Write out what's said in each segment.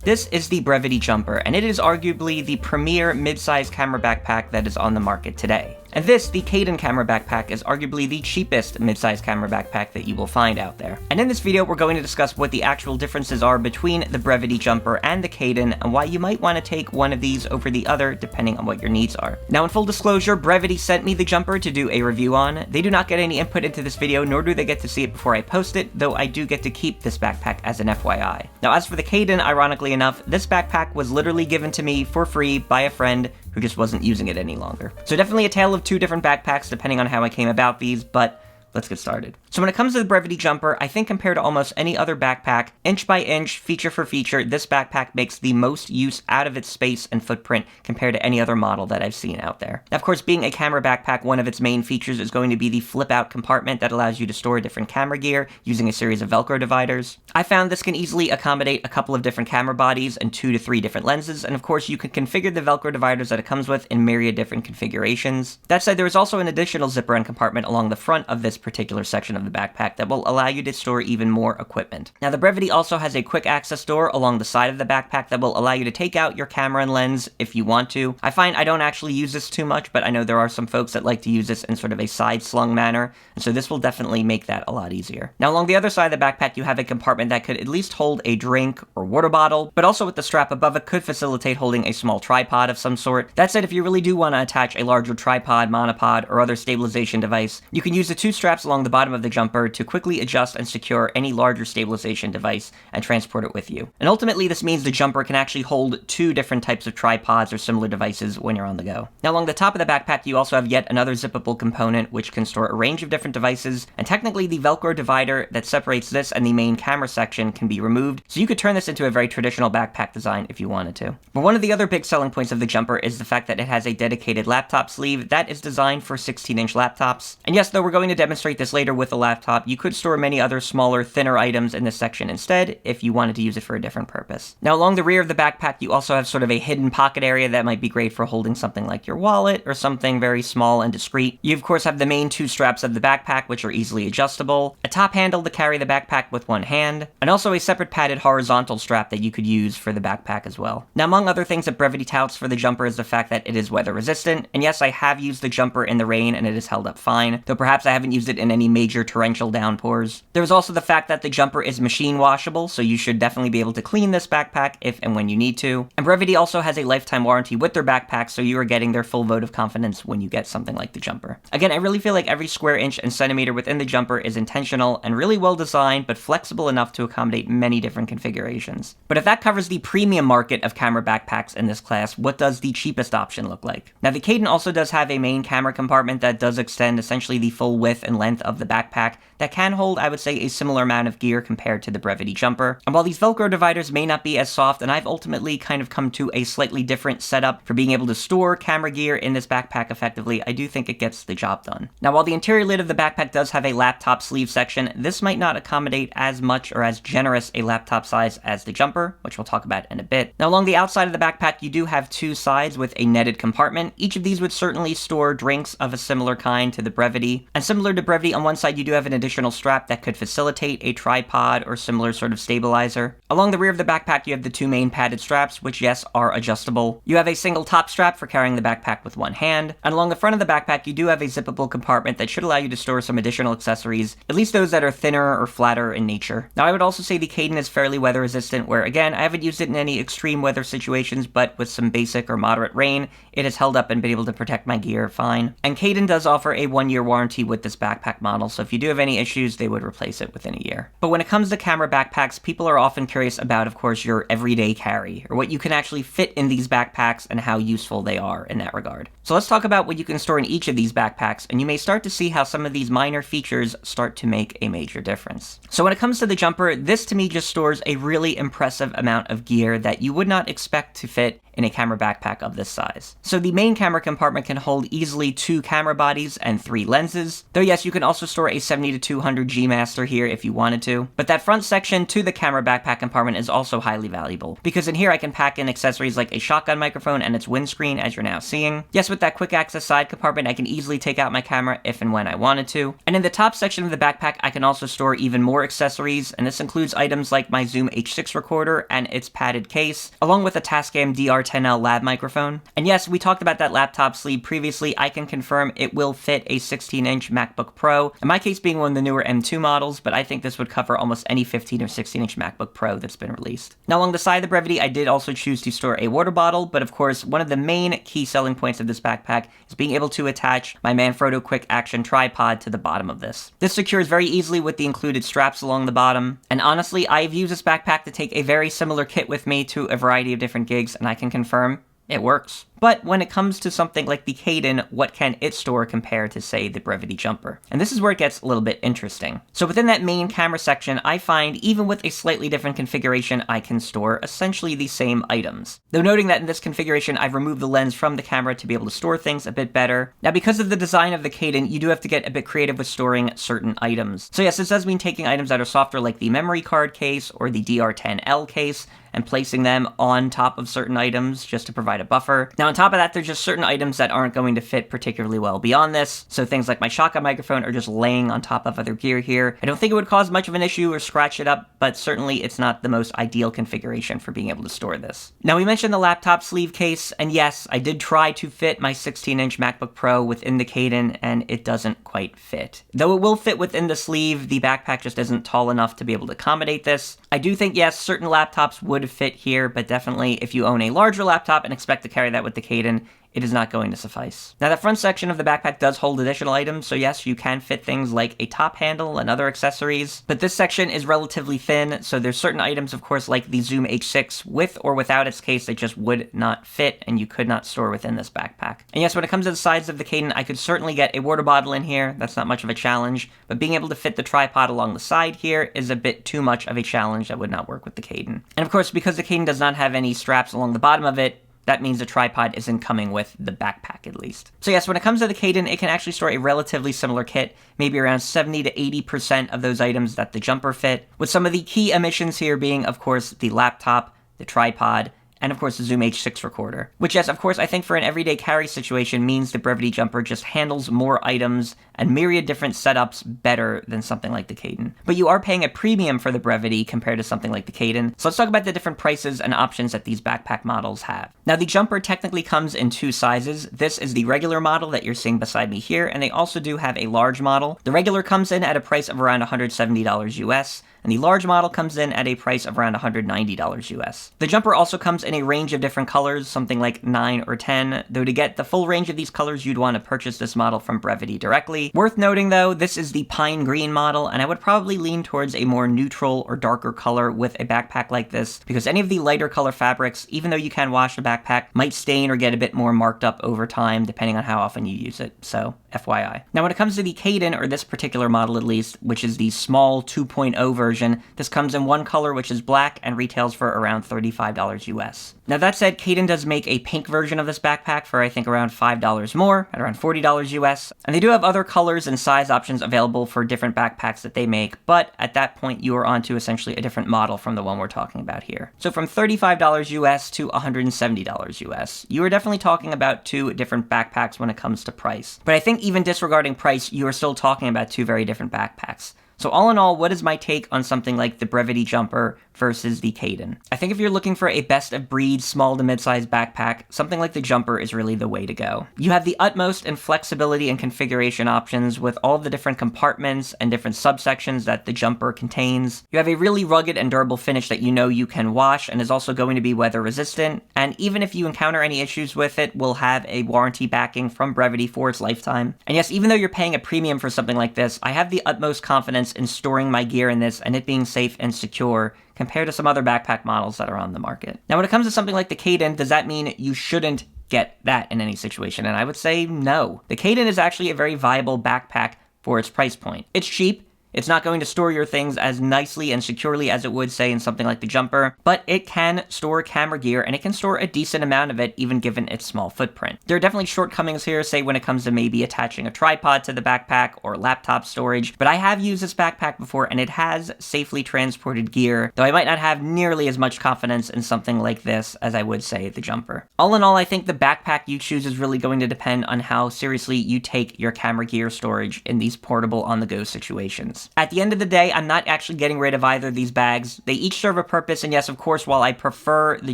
This is the Brevite Jumper, and it is arguably the premier mid-size camera backpack that is on the market today. And this, the Caden camera backpack, is arguably the cheapest mid-size camera backpack that you will find out there. And in this video, we're going to discuss what the actual differences are between the Brevite Jumper and the Caden, and why you might want to take one of these over the other, depending on what your needs are. Now, in full disclosure, Brevite sent me the jumper to do a review on. They do not get any input into this video, nor do they get to see it before I post it, though I do get to keep this backpack as an FYI. Now, as for the Caden, ironically enough, this backpack was literally given to me for free by a friend who just wasn't using it any longer. So definitely a tale of two different backpacks depending on how I came about these, but let's get started. So when it comes to the Brevite Jumper, I think compared to almost any other backpack, inch by inch, feature for feature, this backpack makes the most use out of its space and footprint compared to any other model that I've seen out there. Now, of course, being a camera backpack, one of its main features is going to be the flip-out compartment that allows you to store different camera gear using a series of Velcro dividers. I found this can easily accommodate a couple of different camera bodies and 2 to 3 different lenses, and of course, you can configure the Velcro dividers that it comes with in myriad different configurations. That said, there is also an additional zipper end compartment along the front of this particular section of the backpack that will allow you to store even more equipment. Now, the Brevite also has a quick access door along the side of the backpack that will allow you to take out your camera and lens if you want to. I find I don't actually use this too much, but I know there are some folks that like to use this in sort of a side-slung manner, and so this will definitely make that a lot easier. Now, along the other side of the backpack, you have a compartment that could at least hold a drink or water bottle, but also with the strap above it could facilitate holding a small tripod of some sort. That said, if you really do want to attach a larger tripod, monopod, or other stabilization device, you can use the 2 straps along the bottom of the jumper to quickly adjust and secure any larger stabilization device and transport it with you. And ultimately, this means the jumper can actually hold 2 different types of tripods or similar devices when you're on the go. Now, along the top of the backpack, you also have yet another zippable component which can store a range of different devices, and technically the Velcro divider that separates this and the main camera section can be removed, so you could turn this into a very traditional backpack design if you wanted to. But one of the other big selling points of the jumper is the fact that it has a dedicated laptop sleeve that is designed for 16-inch laptops. And yes, though we're going to demonstrate this later with a laptop, you could store many other smaller, thinner items in this section instead if you wanted to use it for a different purpose. Now, along the rear of the backpack, you also have sort of a hidden pocket area that might be great for holding something like your wallet or something very small and discreet. You, of course, have the main 2 straps of the backpack, which are easily adjustable, a top handle to carry the backpack with one hand, and also a separate padded horizontal strap that you could use for the backpack as well. Now, among other things that Brevite touts for the jumper is the fact that it is weather resistant, and yes, I have used the jumper in the rain and it has held up fine, though perhaps I haven't used it in any major torrential downpours. There's also the fact that the jumper is machine washable, so you should definitely be able to clean this backpack if and when you need to. And Brevite also has a lifetime warranty with their backpack, so you are getting their full vote of confidence when you get something like the jumper. Again, I really feel like every square inch and centimeter within the jumper is intentional and really well designed, but flexible enough to accommodate many different configurations. But if that covers the premium market of camera backpacks in this class, what does the cheapest option look like? Now, the Caden also does have a main camera compartment that does extend essentially the full width and length of the backpack that can hold, I would say, a similar amount of gear compared to the Brevite Jumper. And while these Velcro dividers may not be as soft, and I've ultimately kind of come to a slightly different setup for being able to store camera gear in this backpack effectively, I do think it gets the job done. Now, while the interior lid of the backpack does have a laptop sleeve section, this might not accommodate as much or as generous a laptop size as the jumper, which we'll talk about in a bit. Now, along the outside of the backpack, you do have 2 sides with a netted compartment. Each of these would certainly store drinks of a similar kind to the Brevite. And similar to Brevite, on one side you do have an additional strap that could facilitate a tripod or similar sort of stabilizer. Along the rear of the backpack, you have the 2 main padded straps, which, yes, are adjustable. You have a single top strap for carrying the backpack with one hand. And along the front of the backpack, you do have a zippable compartment that should allow you to store some additional accessories, at least those that are thinner or flatter in nature. Now, I would also say the Caden is fairly weather resistant, where, again, I haven't used it in any extreme weather situations, but with some basic or moderate rain, it has held up and been able to protect my gear fine. And Caden does offer a 1-year warranty with this backpack model, so if you do have any issues, they would replace it within a year. But when it comes to camera backpacks, people are often curious about, of course, your everyday carry, or what you can actually fit in these backpacks and how useful they are in that regard. So let's talk about what you can store in each of these backpacks, and you may start to see how some of these minor features start to make a major difference. So when it comes to the jumper, this to me just stores a really impressive amount of gear that you would not expect to fit in a camera backpack of this size. So the main camera compartment can hold easily 2 camera bodies and 3 lenses, though yes, you can also store a 70 to 200 G Master here if you wanted to. But that front section to the camera backpack compartment is also highly valuable, because in here I can pack in accessories like a shotgun microphone and its windscreen, as you're now seeing. Yes, with with that quick access side compartment, I can easily take out my camera if and when I wanted to. And in the top section of the backpack, I can also store even more accessories, and this includes items like my Zoom H6 recorder and its padded case, along with a Tascam DR10L lab microphone. And yes, we talked about that laptop sleeve previously. I can confirm it will fit a 16-inch MacBook Pro, in my case being one of the newer M2 models, but I think this would cover almost any 15 or 16-inch MacBook Pro that's been released. Now, along the side of the Brevite, I did also choose to store a water bottle, but of course, one of the main key selling points of this backpack is being able to attach my Manfrotto quick action tripod to the bottom of this. This secures very easily with the included straps along the bottom, and honestly, I've used this backpack to take a very similar kit with me to a variety of different gigs, and I can confirm it works. But when it comes to something like the Caden, what can it store compared to, say, the Brevite Jumper? And this is where it gets a little bit interesting. So within that main camera section, I find even with a slightly different configuration, I can store essentially the same items. Though noting that in this configuration, I've removed the lens from the camera to be able to store things a bit better. Now, because of the design of the Caden, you do have to get a bit creative with storing certain items. So yes, this does mean taking items that are softer like the memory card case or the DR10L case, and placing them on top of certain items just to provide a buffer. Now, on top of that, there's just certain items that aren't going to fit particularly well beyond this. So things like my shotgun microphone are just laying on top of other gear here. I don't think it would cause much of an issue or scratch it up, but certainly it's not the most ideal configuration for being able to store this. Now, we mentioned the laptop sleeve case, and yes, I did try to fit my 16-inch MacBook Pro within the Caden, and it doesn't quite fit. Though it will fit within the sleeve, the backpack just isn't tall enough to be able to accommodate this. I do think, yes, certain laptops would fit here, but definitely if you own a larger laptop and expect to carry that with the Caden, it is not going to suffice. Now, the front section of the backpack does hold additional items, so yes, you can fit things like a top handle and other accessories, but this section is relatively thin, so there's certain items, of course, like the Zoom H6 with or without its case that just would not fit, and you could not store within this backpack. And yes, when it comes to the sides of the Caden, I could certainly get a water bottle in here. That's not much of a challenge, but being able to fit the tripod along the side here is a bit too much of a challenge that would not work with the Caden. And of course, because the Caden does not have any straps along the bottom of it, that means the tripod isn't coming with the backpack, at least. So yes, when it comes to the Caden, it can actually store a relatively similar kit, maybe around 70 to 80% of those items that the Jumper fit, with some of the key omissions here being, of course, the laptop, the tripod, and of course the Zoom H6 recorder. Which, yes, of course, I think for an everyday carry situation means the Brevite Jumper just handles more items and myriad different setups better than something like the Caden. But you are paying a premium for the Brevite compared to something like the Caden, so let's talk about the different prices and options that these backpack models have. Now, the Jumper technically comes in two sizes. This is the regular model that you're seeing beside me here, and they also do have a large model. The regular comes in at a price of around $170 US, and the large model comes in at a price of around $190 US. The Jumper also comes in a range of different colors, something like 9 or 10, though to get the full range of these colors, you'd want to purchase this model from Brevite directly. Worth noting though, this is the pine green model, and I would probably lean towards a more neutral or darker color with a backpack like this, because any of the lighter color fabrics, even though you can wash the backpack, might stain or get a bit more marked up over time, depending on how often you use it, so FYI. Now, when it comes to the Caden, or this particular model at least, which is the small 2.0 version, this comes in one color, which is black, and retails for around $35 US. Now, that said, Caden does make a pink version of this backpack for, I think, around $5 more, at around $40 US, and they do have other colors and size options available for different backpacks that they make, but at that point, you are onto essentially a different model from the one we're talking about here. So from $35 US to $170 US, you are definitely talking about two different backpacks when it comes to price. But I think even disregarding price, you are still talking about two very different backpacks. So all in all, what is my take on something like the Brevite Jumper versus the Caden? I think if you're looking for a best-of-breed small to mid-sized backpack, something like the Jumper is really the way to go. You have the utmost in flexibility and configuration options with all the different compartments and different subsections that the Jumper contains. You have a really rugged and durable finish that you know you can wash and is also going to be weather resistant, and even if you encounter any issues with it, will have a warranty backing from Brevite for its lifetime. And yes, even though you're paying a premium for something like this, I have the utmost confidence in storing my gear in this and it being safe and secure compared to some other backpack models that are on the market. Now, when it comes to something like the Caden, does that mean you shouldn't get that in any situation? And I would say no. The Caden is actually a very viable backpack for its price point. It's cheap. It's not going to store your things as nicely and securely as it would, say, in something like the Jumper, but it can store camera gear, and it can store a decent amount of it, even given its small footprint. There are definitely shortcomings here, say when it comes to maybe attaching a tripod to the backpack or laptop storage, but I have used this backpack before, and it has safely transported gear, though I might not have nearly as much confidence in something like this as I would, say, the Jumper. All in all, I think the backpack you choose is really going to depend on how seriously you take your camera gear storage in these portable on-the-go situations. At the end of the day, I'm not actually getting rid of either of these bags. They each serve a purpose, and yes, of course, while I prefer the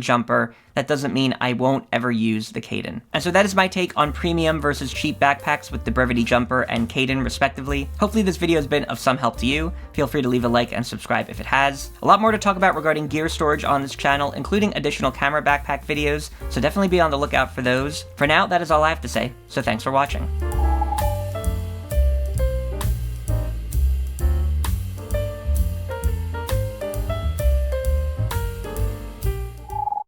Jumper, that doesn't mean I won't ever use the Caden. And so that is my take on premium versus cheap backpacks with the Brevite Jumper and Caden, respectively. Hopefully this video has been of some help to you. Feel free to leave a like and subscribe if it has. A lot more to talk about regarding gear storage on this channel, including additional camera backpack videos, so definitely be on the lookout for those. For now, that is all I have to say, so thanks for watching.